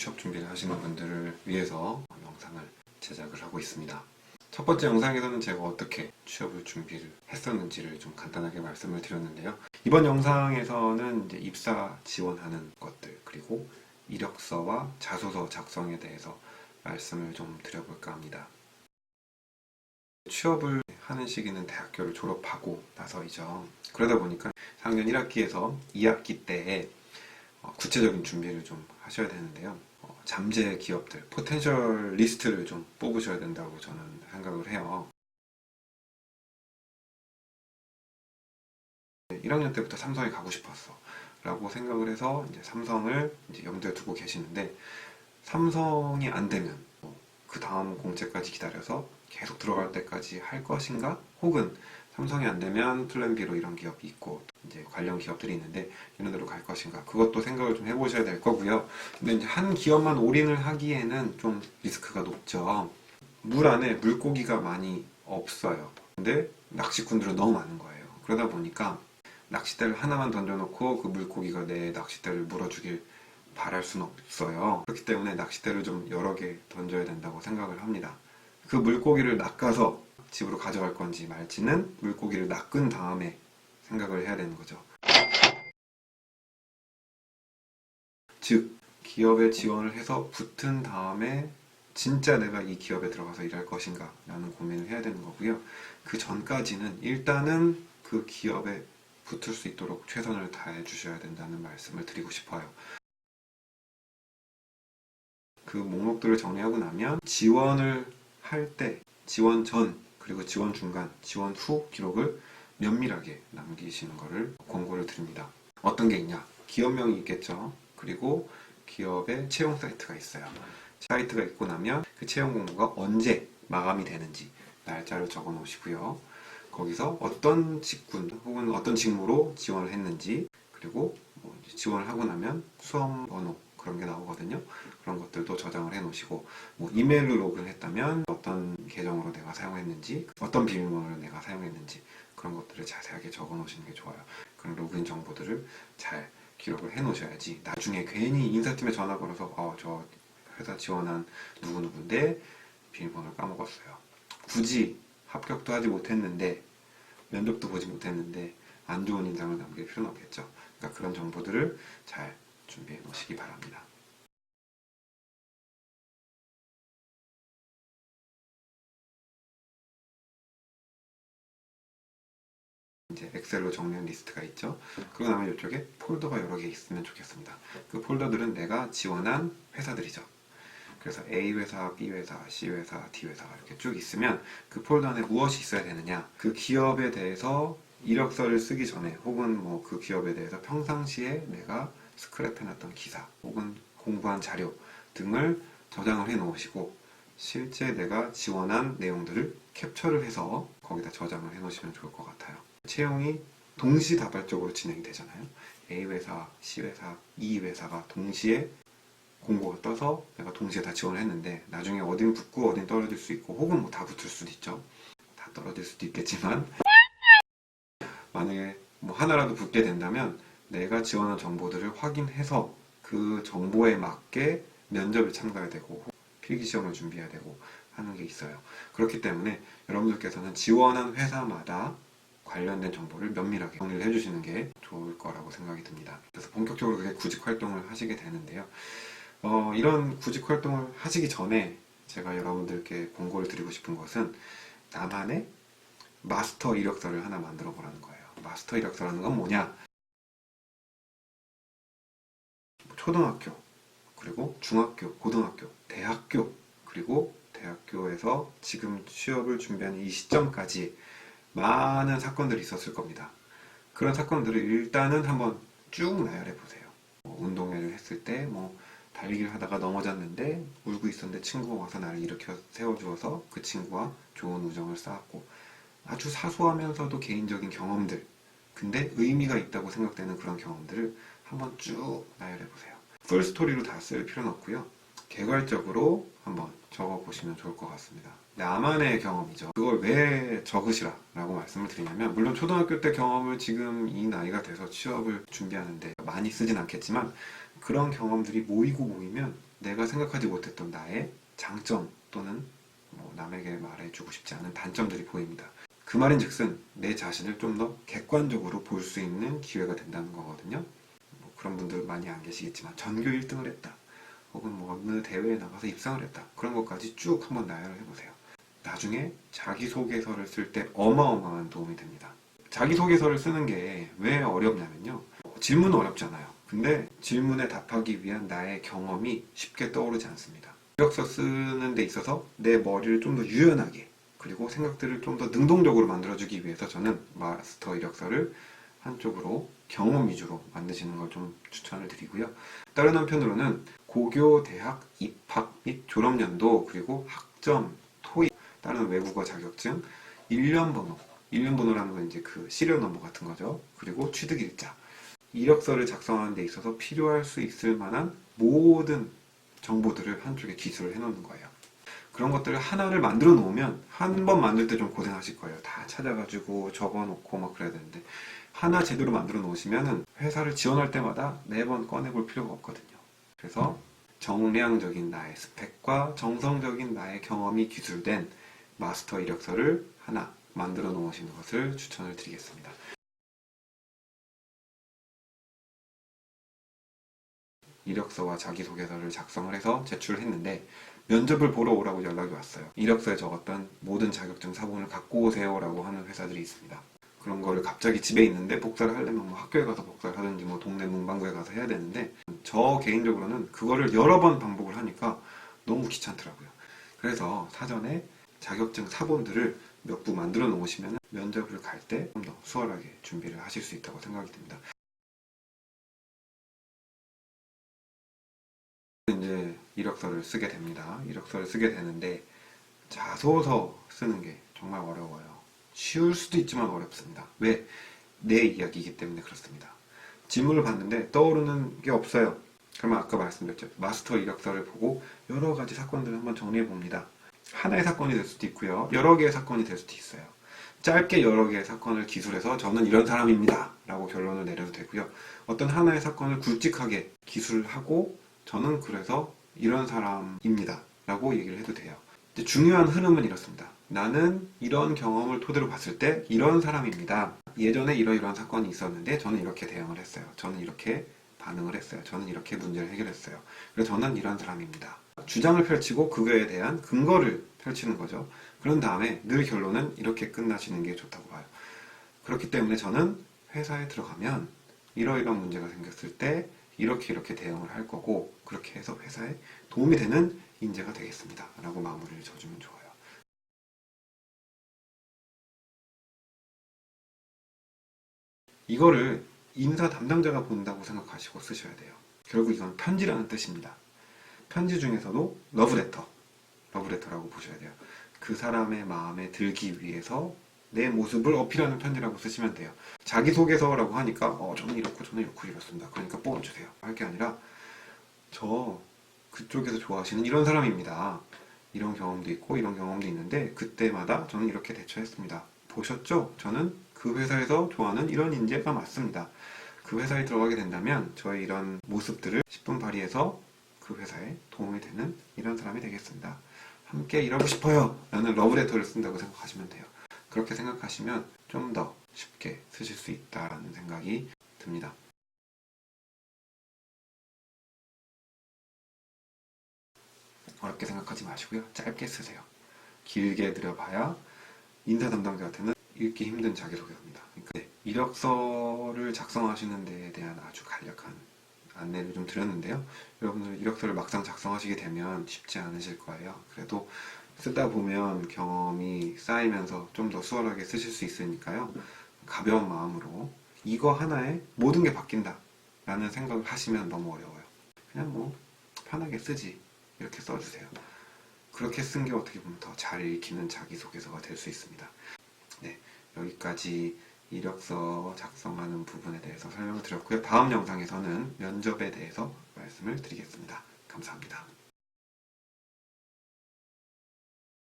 취업 준비를 하시는 분들을 위해서 영상을 제작을 하고 있습니다. 첫 번째 영상에서는 제가 어떻게 취업을 준비를 했었는지를 좀 간단하게 말씀을 드렸는데요. 이번 영상에서는 이제 입사 지원하는 것들, 그리고 이력서와 자소서 작성에 대해서 말씀을 좀 드려볼까 합니다. 취업을 하는 시기는 대학교를 졸업하고 나서이죠. 그러다 보니까 4학년 1학기에서 2학기 때에 구체적인 준비를 좀 하셔야 되는데요. 잠재 기업들, 포텐셜 리스트를 좀 뽑으셔야 된다고 저는 생각을 해요. 1학년 때부터 삼성에 가고 싶었어 라고 생각을 해서 이제 삼성을 이제 염두에 두고 계시는데, 삼성이 안 되면 그 다음 공채까지 기다려서 계속 들어갈 때까지 할 것인가? 혹은 삼성이 안 되면 플랜 B로 이런 기업이 있고 이제 관련 기업들이 있는데 이런 데로 갈 것인가? 그것도 생각을 좀 해보셔야 될 거고요. 근데 이제 한 기업만 올인을 하기에는 좀 리스크가 높죠. 물 안에 물고기가 많이 없어요. 근데 낚시꾼들은 너무 많은 거예요. 그러다 보니까 낚싯대를 하나만 던져놓고 그 물고기가 내 낚싯대를 물어주길 바랄 수는 없어요. 그렇기 때문에 낚싯대를 좀 여러 개 던져야 된다고 생각을 합니다. 그 물고기를 낚아서 집으로 가져갈 건지 말지는 물고기를 낚은 다음에 생각을 해야 되는 거죠. 즉, 기업에 지원을 해서 붙은 다음에 진짜 내가 이 기업에 들어가서 일할 것인가 라는 고민을 해야 되는 거고요. 그 전까지는 일단은 그 기업에 붙을 수 있도록 최선을 다해 주셔야 된다는 말씀을 드리고 싶어요. 그 목록들을 정리하고 나면 지원을 할 때 지원 전, 그리고 지원 중간, 지원 후 기록을 면밀하게 남기시는 것을 권고를 드립니다. 어떤 게 있냐? 기업명이 있겠죠. 그리고 기업의 채용 사이트가 있어요. 사이트가 있고 나면 그 채용 공고가 언제 마감이 되는지 날짜를 적어 놓으시고요. 거기서 어떤 직군 혹은 어떤 직무로 지원을 했는지, 그리고 지원을 하고 나면 수험 번호 그런 게 나오거든요. 그런 것들도 저장을 해 놓으시고, 이메일로 로그인했다면 어떤 계정으로 내가 사용했는지, 어떤 비밀번호를 내가 사용했는지 그런 것들을 자세하게 적어 놓으시는 게 좋아요. 그런 로그인 정보들을 잘 기록을 해 놓으셔야지 나중에 괜히 인사팀에 전화 걸어서 저 회사 지원한 누구누구인데 비밀번호를 까먹었어요. 굳이 합격도 하지 못했는데 면접도 보지 못했는데 안 좋은 인상을 남길 필요는 없겠죠. 그러니까 그런 정보들을 잘 준비해 놓으시기 바랍니다. 이제 엑셀로 정리한 리스트가 있죠. 그러고 나면 이쪽에 폴더가 여러 개 있으면 좋겠습니다. 그 폴더들은 내가 지원한 회사들이죠. 그래서 A 회사, B 회사, C 회사, D 회사가 이렇게 쭉 있으면 그 폴더 안에 무엇이 있어야 되느냐, 그 기업에 대해서 이력서를 쓰기 전에 혹은 그 기업에 대해서 평상시에 내가 스크랩해놨던 기사 혹은 공부한 자료 등을 저장을 해 놓으시고, 실제 내가 지원한 내용들을 캡처를 해서 거기다 저장을 해 놓으시면 좋을 것 같아요. 채용이 동시다발적으로 진행이 되잖아요. A 회사, C 회사, E 회사가 동시에 공고가 떠서 내가 동시에 다 지원을 했는데 나중에 어딘 붙고 어딘 떨어질 수 있고, 혹은 다 붙을 수도 있죠. 다 떨어질 수도 있겠지만 만약에 하나라도 붙게 된다면 내가 지원한 정보들을 확인해서 그 정보에 맞게 면접에 참가해야 되고 필기시험을 준비해야 되고 하는 게 있어요. 그렇기 때문에 여러분들께서는 지원한 회사마다 관련된 정보를 면밀하게 정리를 해주시는 게 좋을 거라고 생각이 듭니다. 그래서 본격적으로 그게 구직 활동을 하시게 되는데요. 이런 구직 활동을 하시기 전에 제가 여러분들께 권고를 드리고 싶은 것은 나만의 마스터 이력서를 하나 만들어 보라는 거예요. 마스터 이력서라는 건 뭐냐? 초등학교, 그리고 중학교, 고등학교, 대학교, 그리고 대학교에서 지금 취업을 준비하는 이 시점까지 많은 사건들이 있었을 겁니다. 그런 사건들을 일단은 한번 쭉 나열해 보세요. 운동회를 했을 때 달리기를 하다가 넘어졌는데 울고 있었는데 친구가 와서 나를 일으켜 세워주어서 그 친구와 좋은 우정을 쌓았고, 아주 사소하면서도 개인적인 경험들, 근데 의미가 있다고 생각되는 그런 경험들을 한번 쭉 나열해 보세요. 풀스토리로 다 쓸 필요는 없고요. 개괄적으로 한번 적어보시면 좋을 것 같습니다. 나만의 경험이죠. 그걸 왜 적으시라 라고 말씀을 드리냐면, 물론 초등학교 때 경험을 지금 이 나이가 돼서 취업을 준비하는데 많이 쓰진 않겠지만 그런 경험들이 모이고 모이면 내가 생각하지 못했던 나의 장점 또는 남에게 말해주고 싶지 않은 단점들이 보입니다. 그 말인즉슨 내 자신을 좀 더 객관적으로 볼 수 있는 기회가 된다는 거거든요. 그런 분들 많이 안 계시겠지만 전교 1등을 했다, 혹은 어느 대회에 나가서 입상을 했다, 그런 것까지 쭉 한번 나열을 해보세요. 나중에 자기소개서를 쓸 때 어마어마한 도움이 됩니다. 자기소개서를 쓰는 게 왜 어렵냐면요, 질문은 어렵잖아요. 근데 질문에 답하기 위한 나의 경험이 쉽게 떠오르지 않습니다. 이력서 쓰는 데 있어서 내 머리를 좀 더 유연하게, 그리고 생각들을 좀 더 능동적으로 만들어주기 위해서 저는 마스터 이력서를 한쪽으로 경험 위주로 만드시는 걸 좀 추천을 드리고요. 다른 한편으로는 고교, 대학, 입학 및 졸업연도, 그리고 학점, 토익, 다른 외국어 자격증, 1년 번호, 1년 번호라는 건 이제 그 시리얼 넘버 같은 거죠. 그리고 취득일자, 이력서를 작성하는 데 있어서 필요할 수 있을 만한 모든 정보들을 한쪽에 기술을 해놓는 거예요. 그런 것들을 하나를 만들어 놓으면 한 번 만들 때 좀 고생하실 거예요. 다 찾아가지고 적어놓고 막 그래야 되는데, 하나 제대로 만들어 놓으시면은 회사를 지원할 때마다 매번 꺼내볼 필요가 없거든요. 그래서 정량적인 나의 스펙과 정성적인 나의 경험이 기술된 마스터 이력서를 하나 만들어 놓으시는 것을 추천을 드리겠습니다. 이력서와 자기소개서를 작성을 해서 제출을 했는데 면접을 보러 오라고 연락이 왔어요. 이력서에 적었던 모든 자격증 사본을 갖고 오세요 라고 하는 회사들이 있습니다. 그런 거를 갑자기 집에 있는데 복사를 하려면 학교에 가서 복사를 하든지 동네 문방구에 가서 해야 되는데, 저 개인적으로는 그거를 여러 번 반복을 하니까 너무 귀찮더라고요. 그래서 사전에 자격증 사본들을 몇 부 만들어 놓으시면 면접을 갈 때 좀 더 수월하게 준비를 하실 수 있다고 생각이 듭니다. 이제 이력서를 쓰게 됩니다. 이력서를 쓰게 되는데 자소서 쓰는 게 정말 어려워요. 쉬울 수도 있지만 어렵습니다. 왜? 내 이야기이기 때문에 그렇습니다. 질문을 봤는데 떠오르는 게 없어요. 그러면 아까 말씀드렸죠. 마스터 이력서를 보고 여러 가지 사건들을 한번 정리해 봅니다. 하나의 사건이 될 수도 있고요. 여러 개의 사건이 될 수도 있어요. 짧게 여러 개의 사건을 기술해서 저는 이런 사람입니다 라고 결론을 내려도 되고요. 어떤 하나의 사건을 굵직하게 기술하고 저는 그래서 이런 사람입니다 라고 얘기를 해도 돼요. 이제 중요한 흐름은 이렇습니다. 나는 이런 경험을 토대로 봤을 때 이런 사람입니다. 예전에 이러이러한 사건이 있었는데 저는 이렇게 대응을 했어요. 저는 이렇게 반응을 했어요. 저는 이렇게 문제를 해결했어요. 그래서 저는 이런 사람입니다. 주장을 펼치고 그거에 대한 근거를 펼치는 거죠. 그런 다음에 늘 결론은 이렇게 끝나시는 게 좋다고 봐요. 그렇기 때문에 저는 회사에 들어가면 이러이러한 문제가 생겼을 때 이렇게 대응을 할 거고, 그렇게 해서 회사에 도움이 되는 인재가 되겠습니다 라고 마무리를 져주면 좋아요. 이거를 인사 담당자가 본다고 생각하시고 쓰셔야 돼요. 결국 이건 편지라는 뜻입니다. 편지 중에서도 러브레터라고 보셔야 돼요. 그 사람의 마음에 들기 위해서 내 모습을 어필하는 편지라고 쓰시면 돼요. 자기소개서라고 하니까 저는 이렇고 저는 이렇고 이렇습니다. 그러니까 뽑아주세요 할 게 아니라, 저 그쪽에서 좋아하시는 이런 사람입니다. 이런 경험도 있고 이런 경험도 있는데 그때마다 저는 이렇게 대처했습니다. 보셨죠? 저는 그 회사에서 좋아하는 이런 인재가 맞습니다. 그 회사에 들어가게 된다면 저의 이런 모습들을 10분 발휘해서 그 회사에 도움이 되는 이런 사람이 되겠습니다. 함께 일하고 싶어요 라는 러브레터를 쓴다고 생각하시면 돼요. 그렇게 생각하시면 좀 더 쉽게 쓰실 수 있다는 생각이 듭니다. 어렵게 생각하지 마시고요. 짧게 쓰세요. 길게 들여봐야 인사 담당자한테는 읽기 힘든 자기소개서입니다. 그러니까 이력서를 작성하시는 데에 대한 아주 간략한 안내를 좀 드렸는데요. 여러분들 이력서를 막상 작성하시게 되면 쉽지 않으실 거예요. 그래도 쓰다 보면 경험이 쌓이면서 좀 더 수월하게 쓰실 수 있으니까요. 가벼운 마음으로 이거 하나에 모든 게 바뀐다 라는 생각을 하시면 너무 어려워요. 그냥 편하게 쓰지, 이렇게 써주세요. 그렇게 쓴 게 어떻게 보면 더 잘 읽히는 자기소개서가 될 수 있습니다. 네, 여기까지 이력서 작성하는 부분에 대해서 설명을 드렸고요. 다음 영상에서는 면접에 대해서 말씀을 드리겠습니다. 감사합니다.